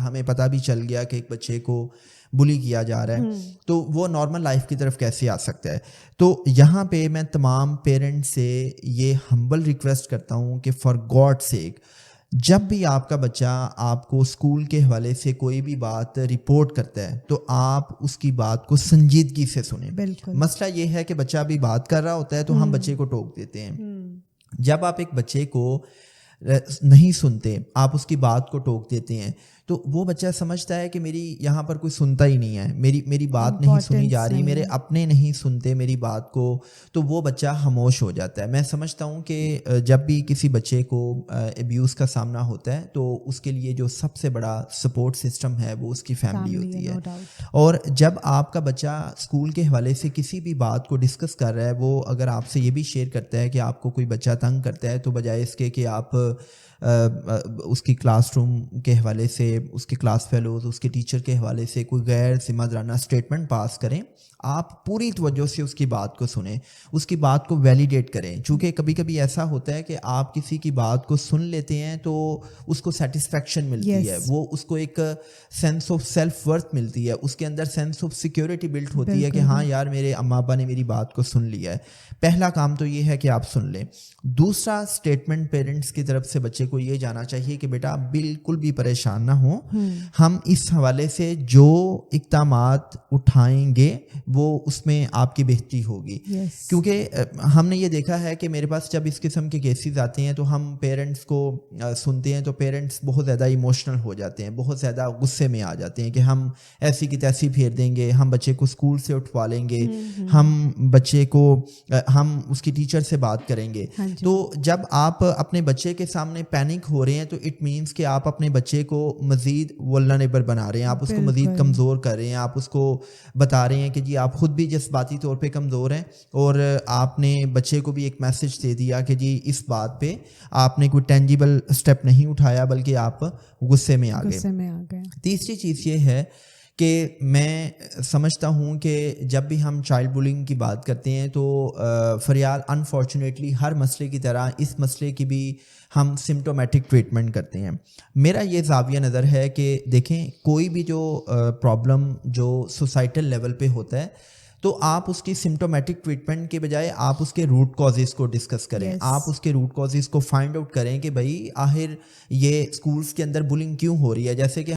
ہمیں پتہ بھی چل گیا کہ ایک بچے کو بلی کیا جا رہا ہے, تو وہ نارمل لائف کی طرف کیسے آ سکتا ہے. تو یہاں پہ میں تمام پیرنٹس سے یہ ہمبل ریکویسٹ کرتا ہوں کہ فار گاڈ سیک, جب بھی آپ کا بچہ آپ کو اسکول کے حوالے سے کوئی بھی بات رپورٹ کرتا ہے تو آپ اس کی بات کو سنجیدگی سے سنیں. مسئلہ یہ ہے کہ بچہ بھی بات کر رہا ہوتا ہے تو ہم بچے کو ٹوک دیتے ہیں. جب آپ ایک بچے کو نہیں سنتے, آپ اس کی بات کو ٹوک دیتے ہیں, تو وہ بچہ سمجھتا ہے کہ میری یہاں پر کوئی سنتا ہی نہیں ہے, میری بات نہیں سنی جا رہی, میرے اپنے نہیں سنتے میری بات کو, تو وہ بچہ خاموش ہو جاتا ہے. میں سمجھتا ہوں کہ جب بھی کسی بچے کو ابیوز کا سامنا ہوتا ہے تو اس کے لیے جو سب سے بڑا سپورٹ سسٹم ہے وہ اس کی فیملی ہوتی ہے. اور جب آپ کا بچہ اسکول کے حوالے سے کسی بھی بات کو ڈسکس کر رہا ہے, وہ اگر آپ سے یہ بھی شیئر کرتا ہے کہ آپ کو کوئی بچہ تنگ کرتا ہے, تو بجائے اس کے کہ آپ اس کی کلاس روم کے حوالے سے, اس کے کلاس فیلوز, اس کے ٹیچر کے حوالے سے کوئی غیر ذمہ دارانہ اسٹیٹمنٹ پاس کریں, آپ پوری توجہ سے اس کی بات کو سنیں, اس کی بات کو ویلیڈیٹ کریں. چونکہ کبھی کبھی ایسا ہوتا ہے کہ آپ کسی کی بات کو سن لیتے ہیں تو اس کو سیٹسفیکشن ملتی ہے, وہ اس کو ایک سینس آف سیلف ورتھ ملتی ہے, اس کے اندر سینس آف سیکیورٹی بلڈ ہوتی ہے کہ ہاں یار میرے اماں ابا نے میری بات کو سن لیا ہے. پہلا کام تو یہ ہے کہ آپ سن لیں. دوسرا اسٹیٹمنٹ پیرنٹس کی طرف سے بچے کو یہ جانا چاہیے کہ بیٹا بالکل بھی پریشان نہ ہو, ہم اس حوالے سے جو اقدامات اٹھائیں گے وہ اس میں آپ کی بہتری ہوگی. کیونکہ ہم نے یہ دیکھا ہے کہ میرے پاس جب اس قسم کے کیسز آتے ہیں تو ہم پیرنٹس کو سنتے ہیں تو پیرنٹس بہت زیادہ ایموشنل ہو جاتے ہیں, بہت زیادہ غصے میں آ جاتے ہیں کہ ہم ایسی کی تیسی پھیر دیں گے, ہم بچے کو اسکول سے اٹھوا لیں گے, ہم بچے کو ہم اس کی ٹیچر سے بات کریں گے. تو جب آپ اپنے بچے کے سامنے پینک ہو رہے ہیں تو اٹ مینس کہ آپ اپنے بچے کو مزید ولنریبل بنا رہے ہیں, آپ اس کو مزید کمزور کر رہے ہیں, آپ اس کو بتا رہے ہیں کہ جی آپ خود بھی جذباتی طور پہ کمزور ہیں, اور آپ نے بچے کو بھی ایک میسج دے دیا کہ جی اس بات پہ آپ نے کوئی ٹینجیبل اسٹیپ نہیں اٹھایا بلکہ آپ غصے میں آ گئے. تیسری چیز یہ ہے کہ میں سمجھتا ہوں کہ جب بھی ہم چائلڈ بولنگ کی بات کرتے ہیں تو فریال انفارچونیٹلی ہر مسئلے کی طرح اس مسئلے کی بھی ہم سمٹومیٹک ٹریٹمنٹ کرتے ہیں. میرا یہ زاویہ نظر ہے کہ دیکھیں کوئی بھی جو پرابلم جو سوسائٹل لیول پہ ہوتا ہے تو آپ اس کی سمٹومیٹک ٹریٹمنٹ کے بجائے آپ اس کے روٹ کازز کو ڈسکس کریں, آپ اس کے روٹ کازز کو فائنڈ آؤٹ کریں کہ بھائی آخر یہ اسکولس کے اندر بلنگ کیوں ہو رہی ہے. جیسے کہ